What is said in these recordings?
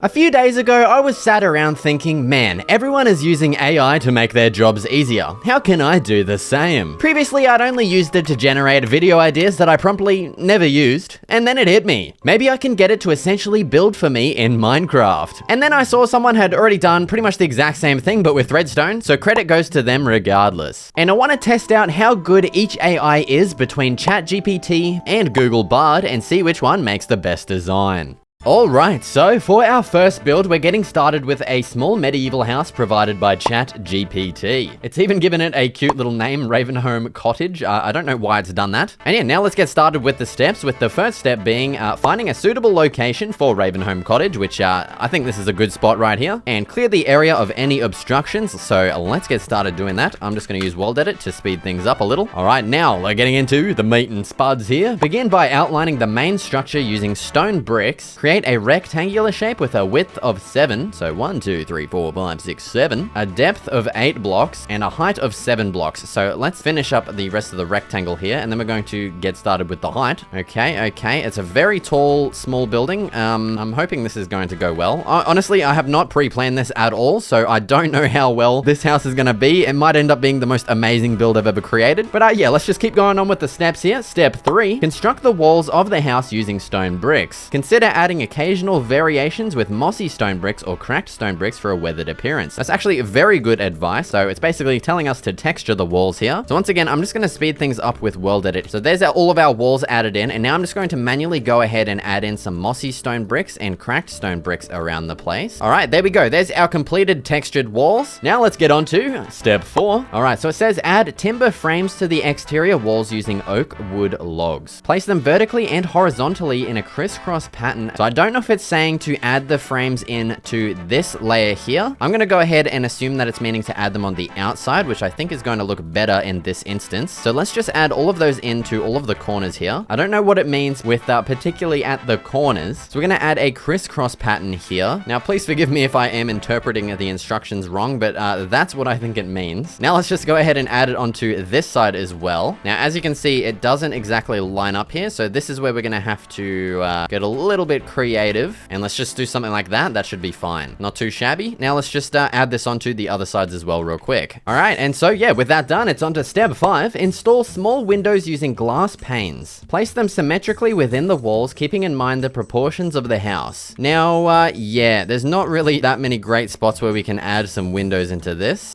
A few days ago, I was sat around thinking, man, everyone is using AI to make their jobs easier. How can I do the same? Previously, I'd only used it to generate video ideas that I promptly never used, and then it hit me. Maybe I can get it to essentially build for me in Minecraft. And then I saw someone had already done pretty much the exact same thing, but with redstone, so credit goes to them regardless. And I want to test out how good each AI is between ChatGPT and Google Bard and see which one makes the best design. Alright, so for our first build, we're getting started with a small medieval house provided by ChatGPT. It's even given it a cute little name, Ravenholm Cottage. I don't know why it's done that. And yeah, now let's get started with the steps, with the first step being finding a suitable location for Ravenholm Cottage, which I think this is a good spot right here, and clear the area of any obstructions. So let's get started doing that. I'm just going to use World Edit to speed things up a little. Alright, now we're getting into the meat and spuds here. Begin by outlining the main structure using stone bricks. Create a rectangular shape with a width of 7, so 1, 2, 3, 4, 5, 6, 7, a depth of 8 blocks, and a height of 7 blocks. So let's finish up the rest of the rectangle here, and then we're going to get started with the height. Okay, it's a very tall, small building. I'm hoping this is going to go well. Honestly, I have not pre-planned this at all, so I don't know how well this house is going to be. It might end up being the most amazing build I've ever created, but yeah, let's just keep going on with the steps here. Step 3, construct the walls of the house using stone bricks. Consider adding occasional variations with mossy stone bricks or cracked stone bricks for a weathered appearance. That's actually very good advice. So it's basically telling us to texture the walls here. So once again, I'm just going to speed things up with World Edit. So there's all of our walls added in, and now I'm just going to manually go ahead and add in some mossy stone bricks and cracked stone bricks around the place. All right, there we go. There's our completed textured walls. Now let's get on to step 4. All right, so it says add timber frames to the exterior walls using oak wood logs. Place them vertically and horizontally in a crisscross pattern. So I don't know if it's saying to add the frames into this layer here. I'm going to go ahead and assume that it's meaning to add them on the outside, which I think is going to look better in this instance. So let's just add all of those into all of the corners here. I don't know what it means with particularly at the corners. So we're going to add a crisscross pattern here. Now, please forgive me if I am interpreting the instructions wrong, but that's what I think it means. Now let's just go ahead and add it onto this side as well. Now, as you can see, it doesn't exactly line up here. So this is where we're going to have to get a little bit creative. And let's just do something like that. That should be fine. Not too shabby. Now let's just add this onto the other sides as well real quick. All right, and so yeah, with that done, it's on to step 5. Install small windows using glass panes. Place them symmetrically within the walls, keeping in mind the proportions of the house. Now, yeah, there's not really that many great spots where we can add some windows into this.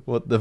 What the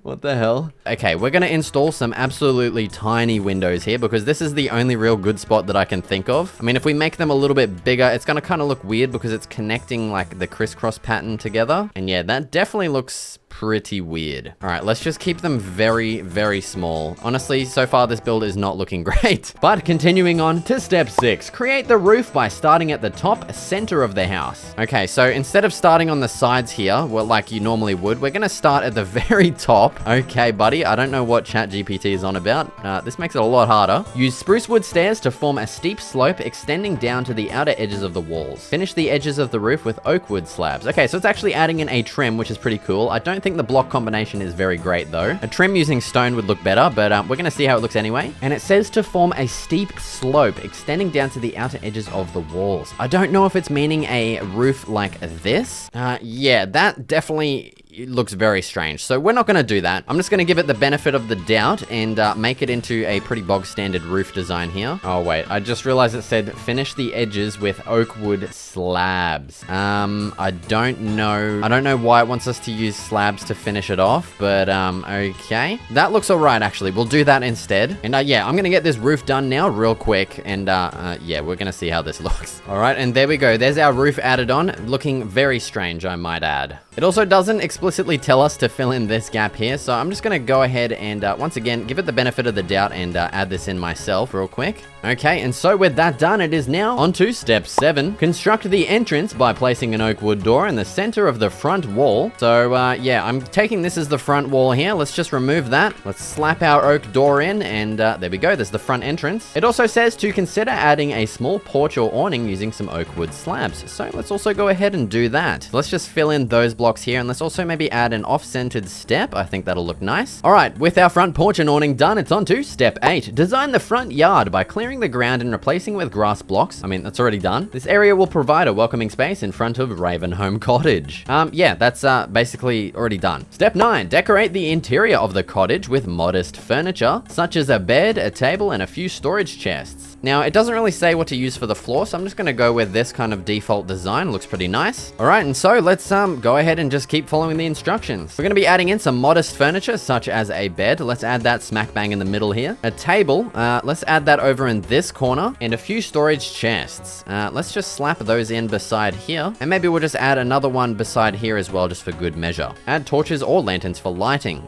what the hell? Okay, we're gonna install some absolutely tiny windows here because this is the only real good spot that I can think of. I mean, if we make them a little bit bigger, it's gonna kind of look weird because it's connecting like the crisscross pattern together. And yeah, that definitely looks pretty weird. All right, let's just keep them very, very small. Honestly, so far this build is not looking great. But continuing on to step 6, create the roof by starting at the top center of the house. Okay, so instead of starting on the sides here, well, like you normally would, we're gonna start at the very top. Okay, buddy, I don't know what ChatGPT is on about. This makes it a lot harder. Use spruce wood stairs to form a steep slope extending down to the outer edges of the walls. Finish the edges of the roof with oak wood slabs. Okay, so it's actually adding in a trim, which is pretty cool. I don't think the block combination is very great though. A trim using stone would look better, but we're gonna see how it looks anyway. And it says to form a steep slope extending down to the outer edges of the walls. I don't know if it's meaning a roof like this. Yeah, that definitely looks very strange. So we're not going to do that. I'm just going to give it the benefit of the doubt and make it into a pretty bog standard roof design here. Oh wait, I just realized it said finish the edges with oak wood slabs. I don't know why it wants us to use slabs to finish it off, but okay. That looks all right, actually. We'll do that instead. And yeah, I'm going to get this roof done now real quick. And yeah, we're going to see how this looks. All right, and there we go. There's our roof added on, looking very strange, I might add. It also doesn't explicitly tell us to fill in this gap here, so I'm just going to go ahead and once again give it the benefit of the doubt and add this in myself real quick. Okay, and so with that done, it is now on to step 7. Construct the entrance by placing an oak wood door in the center of the front wall. So yeah, I'm taking this as the front wall here. Let's just remove that. Let's slap our oak door in, and there we go. There's the front entrance. It also says to consider adding a small porch or awning using some oak wood slabs. So let's also go ahead and do that. Let's just fill in those blocks here, and let's also maybe add an off-centered step. I think that'll look nice. All right, with our front porch and awning done, it's on to step 8. Design the front yard by clearing the ground and replacing with grass blocks. I mean, that's already done. This area will provide a welcoming space in front of Ravenholm Cottage. Yeah, that's basically already done. Step 9, decorate the interior of the cottage with modest furniture, such as a bed, a table, and a few storage chests. Now, it doesn't really say what to use for the floor, so I'm just gonna go with this kind of default design. Looks pretty nice. All right, and so let's go ahead and just keep following the instructions. We're gonna be adding in some modest furniture, such as a bed. Let's add that smack bang in the middle here. A table, let's add that over in this corner, and a few storage chests. Let's just slap those in beside here, and maybe we'll just add another one beside here as well, just for good measure. Add torches or lanterns for lighting.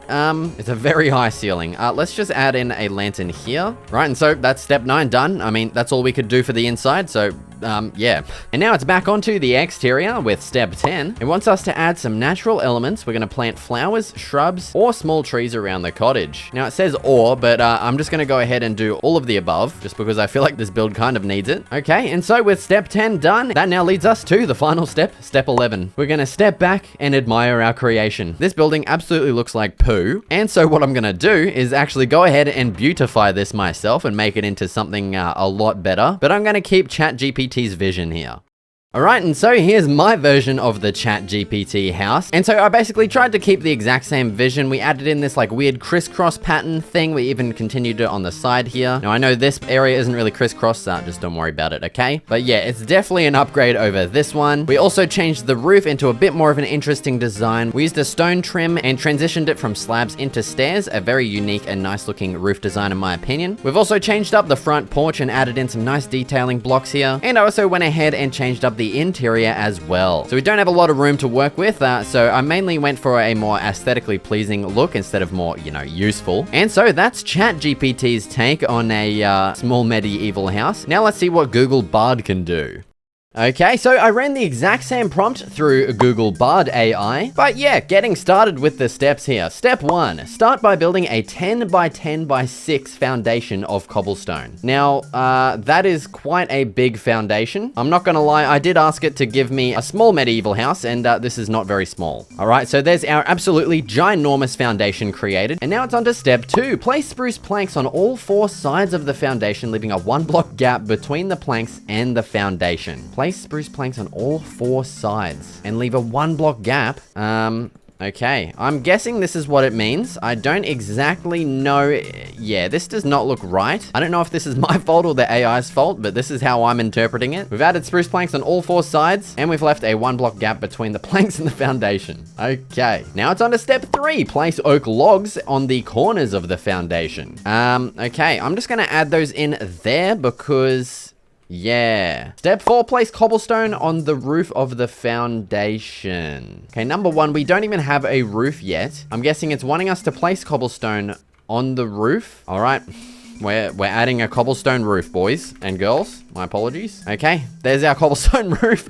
It's a very high ceiling. Let's just add in a lantern here. Right, and so that's step 9 done. I mean, that's all we could do for the inside, so yeah. And now it's back onto the exterior with step 10. It wants us to add some natural elements. We're gonna plant flowers, shrubs, or small trees around the cottage. Now it says or, but I'm just gonna go ahead and do all of the above, just because I feel like this build kind of needs it. Okay, and so with step 10 done, that now leads us to the final step, step 11. We're gonna step back and admire our creation. This building absolutely looks like poo, and so what I'm gonna do is actually go ahead and beautify this myself and make it into something a lot better, but I'm gonna keep ChatGPT's vision here. Alright, and so here's my version of the ChatGPT house. And so I basically tried to keep the exact same vision. We added in this like weird crisscross pattern thing. We even continued it on the side here. Now I know this area isn't really crisscross, just don't worry about it, okay? But yeah, it's definitely an upgrade over this one. We also changed the roof into a bit more of an interesting design. We used a stone trim and transitioned it from slabs into stairs. A very unique and nice looking roof design in my opinion. We've also changed up the front porch and added in some nice detailing blocks here. And I also went ahead and changed up the interior as well. So we don't have a lot of room to work with, so I mainly went for a more aesthetically pleasing look instead of more, you know, useful. And so that's ChatGPT's take on a small medieval house. Now let's see what Google Bard can do. Okay, so I ran the exact same prompt through Google Bard AI, but yeah, getting started with the steps here. Step 1, start by building a 10 by 10 by 6 foundation of cobblestone. Now, that is quite a big foundation. I'm not gonna lie, I did ask it to give me a small medieval house, and this is not very small. All right, so there's our absolutely ginormous foundation created, and now it's on to step 2. Place spruce planks on all 4 sides of the foundation, leaving a 1 block gap between the planks and the foundation. Place spruce planks on all 4 sides and leave a 1 block gap. Okay, I'm guessing this is what it means. I don't exactly know. Yeah, this does not look right. I don't know if this is my fault or the AI's fault, but this is how I'm interpreting it. We've added spruce planks on all 4 sides, and we've left a 1 block gap between the planks and the foundation. Okay, now it's on to step 3. Place oak logs on the corners of the foundation. Okay, I'm just gonna add those in there because... yeah. Step 4, place cobblestone on the roof of the foundation. Okay, number 1, we don't even have a roof yet. I'm guessing it's wanting us to place cobblestone on the roof. All right. We're adding a cobblestone roof, boys and girls. My apologies. Okay, there's our cobblestone roof.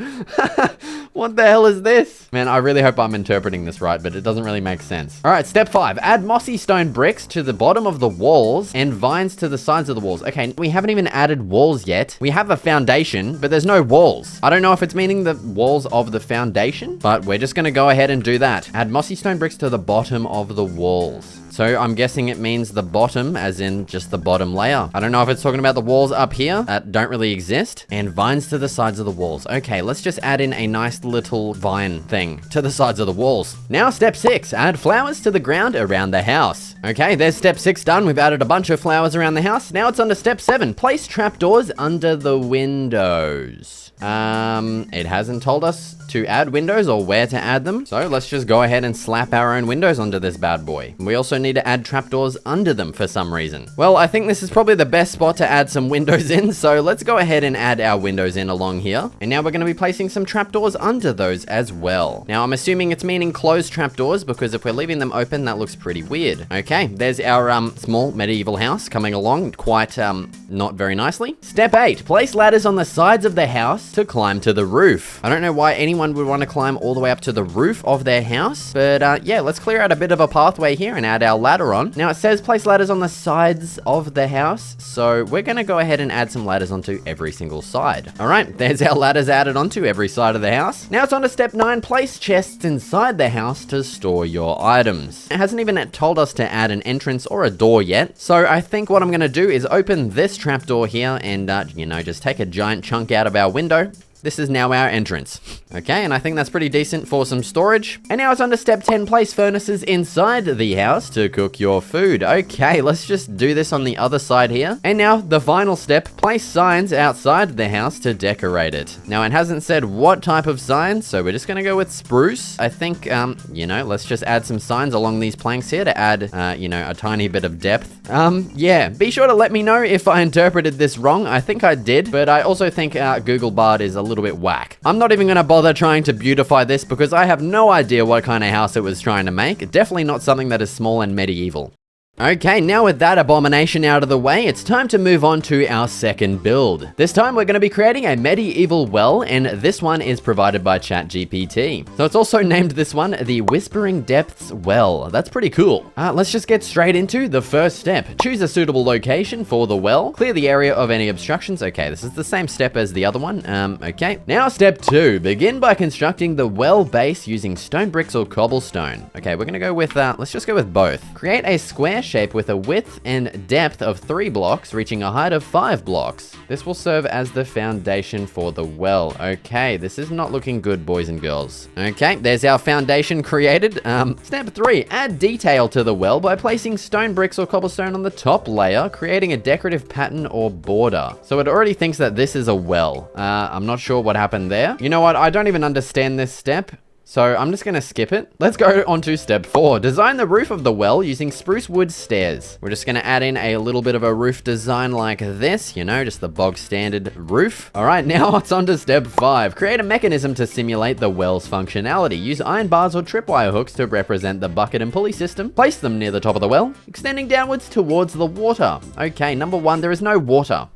What the hell is this? Man, I really hope I'm interpreting this right, but it doesn't really make sense. All right, step 5. Add mossy stone bricks to the bottom of the walls and vines to the sides of the walls. Okay, we haven't even added walls yet. We have a foundation, but there's no walls. I don't know if it's meaning the walls of the foundation, but we're just gonna go ahead and do that. Add mossy stone bricks to the bottom of the walls. So I'm guessing it means the bottom, as in just the bottom layer. I don't know if it's talking about the walls up here that don't really exist, and vines to the sides of the walls. Okay, let's just add in a nice little vine thing to the sides of the walls. Now step 6, add flowers to the ground around the house. Okay, there's step 6 done. We've added a bunch of flowers around the house. Now it's on to step 7, place trapdoors under the windows. It hasn't told us to add windows or where to add them. So let's just go ahead and slap our own windows onto this bad boy. We also need to add trapdoors under them for some reason. Well, I think this is probably the best spot to add some windows in. So let's go ahead and add our windows in along here. And now we're going to be placing some trapdoors under those as well. Now I'm assuming it's meaning closed trapdoors because if we're leaving them open, that looks pretty weird. Okay, there's our small medieval house coming along quite not very nicely. Step 8, place ladders on the sides of the house to climb to the roof. I don't know why anyone anyone would want to climb all the way up to the roof of their house. But yeah, let's clear out a bit of a pathway here and add our ladder on. Now it says place ladders on the sides of the house, so we're going to go ahead and add some ladders onto every single side. All right, there's our ladders added onto every side of the house. Now it's on to step 9, place chests inside the house to store your items. It hasn't even told us to add an entrance or a door yet, so I think what I'm going to do is open this trapdoor here and, you know, just take a giant chunk out of our window. This is now our entrance. Okay, and I think that's pretty decent for some storage. And now it's on to step 10, place furnaces inside the house to cook your food. Okay, let's just do this on the other side here. And now the final step, place signs outside the house to decorate it. Now it hasn't said what type of signs, so we're just gonna go with spruce. I think, you know, let's just add some signs along these planks here to add, you know, a tiny bit of depth. Yeah, be sure to let me know if I interpreted this wrong. I think I did, but I also think Google Bard is a little bit whack. I'm not even gonna bother trying to beautify this because I have no idea what kind of house it was trying to make. Definitely not something that is small and medieval. Okay, now with that abomination out of the way, it's time to move on to our second build. This time we're going to be creating a medieval well, and this one is provided by ChatGPT. So it's also named this one the Whispering Depths Well. That's pretty cool. Let's just get straight into the first step. Choose a suitable location for the well. Clear the area of any obstructions. Okay, this is the same step as the other one. Okay. Now step 2. Begin by constructing the well base using stone bricks or cobblestone. Okay, we're going to go with, let's just go with both. Create a square shape with a width and depth of 3 blocks, reaching a height of 5 blocks. This will serve as the foundation for the well. Okay, this is not looking good, boys and girls. Okay, there's our foundation created. Step 3, add detail to the well by placing stone bricks or cobblestone on the top layer, creating a decorative pattern or border. So it already thinks that this is a well. I'm not sure what happened there. You know what? I don't even understand this step. So I'm just gonna skip it. Let's go on to step 4. Design the roof of the well using spruce wood stairs. We're just gonna add in a little bit of a roof design like this, you know, just the bog standard roof. All right, now it's on to step 5. Create a mechanism to simulate the well's functionality. Use iron bars or tripwire hooks to represent the bucket and pulley system. Place them near the top of the well, extending downwards towards the water. Okay, number 1, there is no water.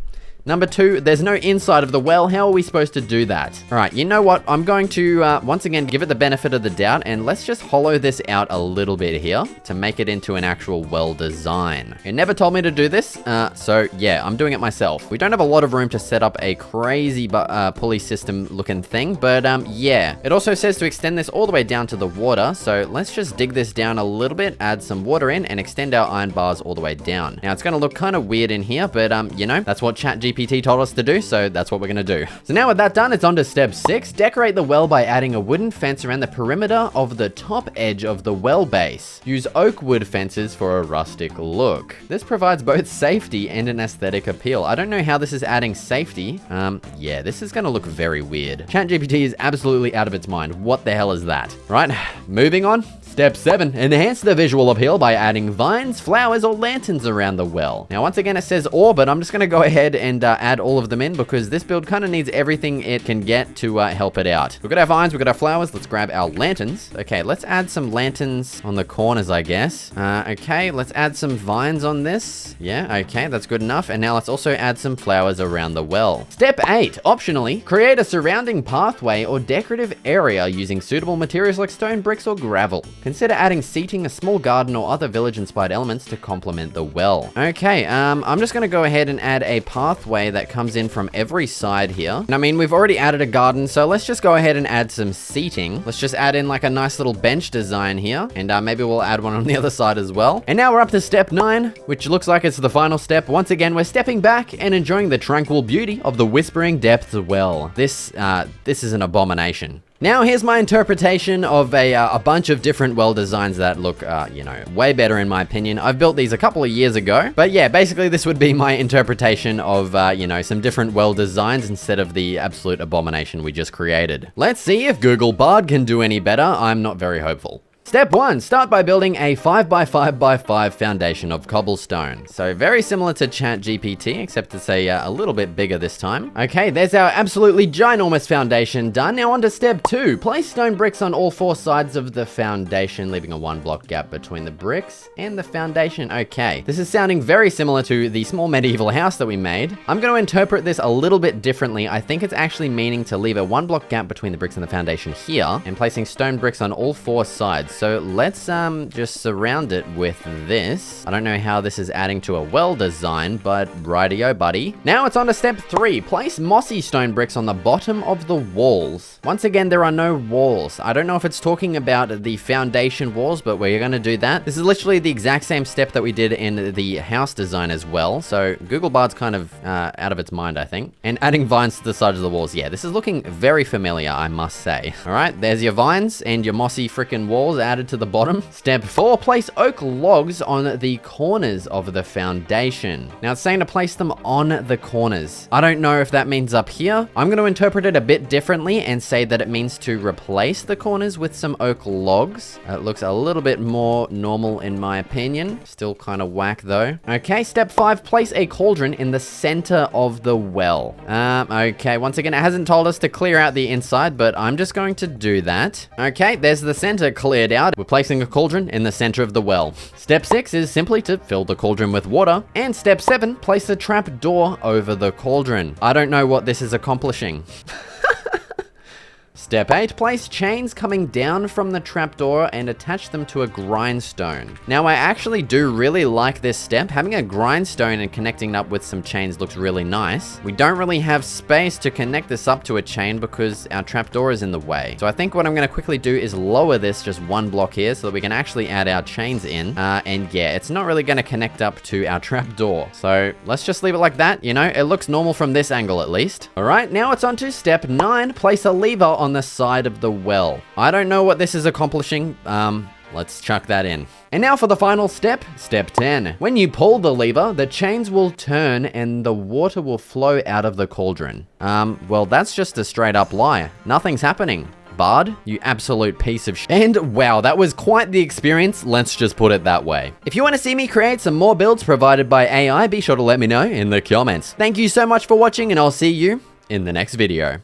Number 2, there's no inside of the well. How are we supposed to do that? All right, you know what? I'm going to, once again, give it the benefit of the doubt, and let's just hollow this out a little bit here to make it into an actual well design. It never told me to do this, so yeah, I'm doing it myself. We don't have a lot of room to set up a crazy pulley system looking thing, but yeah. It also says to extend this all the way down to the water, so let's just dig this down a little bit, add some water in, and extend our iron bars all the way down. Now, it's going to look kind of weird in here, but you know, that's what ChatGPT told us to do, so that's what we're gonna do. So now with that done, it's on to step 6. Decorate the well by adding a wooden fence around the perimeter of the top edge of the well base. Use oak wood fences for a rustic look. This provides both safety and an aesthetic appeal. I don't know how this is adding safety. Yeah, this is gonna look very weird. ChatGPT is absolutely out of its mind. What the hell is that? Right, moving on. Step 7, enhance the visual appeal by adding vines, flowers, or lanterns around the well. Now, once again, it says or, but I'm just going to go ahead and add all of them in because this build kind of needs everything it can get to help it out. We've got our vines, we've got our flowers. Let's grab our lanterns. Okay, let's add some lanterns on the corners, I guess. Okay, let's add some vines on this. Yeah, okay, that's good enough. And now let's also add some flowers around the well. Step 8, optionally, create a surrounding pathway or decorative area using suitable materials like stone bricks or gravel. Consider adding seating, a small garden, or other village-inspired elements to complement the well. Okay, I'm just gonna go ahead and add a pathway that comes in from every side here. And I mean, we've already added a garden, so let's just go ahead and add some seating. Let's just add in like a nice little bench design here, and maybe we'll add one on the other side as well. And now we're up to step 9, which looks like it's the final step. Once again, we're stepping back and enjoying the tranquil beauty of the Whispering Depths well. This is an abomination. Now, here's my interpretation of a bunch of different well designs that look, you know, way better in my opinion. I've built these a couple of years ago, but yeah, basically this would be my interpretation of, you know, some different well designs instead of the absolute abomination we just created. Let's see if Google Bard can do any better. I'm not very hopeful. Step 1, start by building a 5x5x5 foundation of cobblestone. So very similar to ChatGPT, except it's a little bit bigger this time. Okay, there's our absolutely ginormous foundation done. Now on to step 2, place stone bricks on all 4 sides of the foundation, leaving a 1 block gap between the bricks and the foundation. Okay, this is sounding very similar to the small medieval house that we made. I'm going to interpret this a little bit differently. I think it's actually meaning to leave a 1 block gap between the bricks and the foundation here, and placing stone bricks on all 4 sides. So let's just surround it with this. I don't know how this is adding to a well design, but rightio, buddy. Now it's on to step 3. Place mossy stone bricks on the bottom of the walls. Once again, there are no walls. I don't know if it's talking about the foundation walls, but we're going to do that. This is literally the exact same step that we did in the house design as well. So Google Bard's kind of out of its mind, I think. And adding vines to the sides of the walls. Yeah, this is looking very familiar, I must say. All right, there's your vines and your mossy freaking walls added to the bottom. Step 4, place oak logs on the corners of the foundation. Now it's saying to place them on the corners. I don't know if that means up here. I'm going to interpret it a bit differently and say that it means to replace the corners with some oak logs. It looks a little bit more normal in my opinion. Still kind of whack though. Okay, step 5, place a cauldron in the center of the well. Okay, once again, it hasn't told us to clear out the inside, but I'm just going to do that. Okay, there's the center cleared out. We're placing a cauldron in the center of the well. Step 6 is simply to fill the cauldron with water. And step 7, place a trapdoor over the cauldron. I don't know what this is accomplishing. Step 8, place chains coming down from the trapdoor and attach them to a grindstone. Now, I actually do really like this step. Having a grindstone and connecting it up with some chains looks really nice. We don't really have space to connect this up to a chain because our trapdoor is in the way. So I think what I'm going to quickly do is lower this just 1 block here so that we can actually add our chains in. And yeah, it's not really going to connect up to our trapdoor. So let's just leave it like that. You know, it looks normal from this angle at least. All right, now it's on to step 9, place a lever on the side of the well. I don't know what this is accomplishing. Let's chuck that in. And now for the final step, step 10. When you pull the lever, the chains will turn and the water will flow out of the cauldron. Well, that's just a straight up lie. Nothing's happening. Bard, you absolute piece of shit. And wow, that was quite the experience, let's just put it that way. If you want to see me create some more builds provided by AI, be sure to let me know in the comments. Thank you so much for watching and I'll see you in the next video.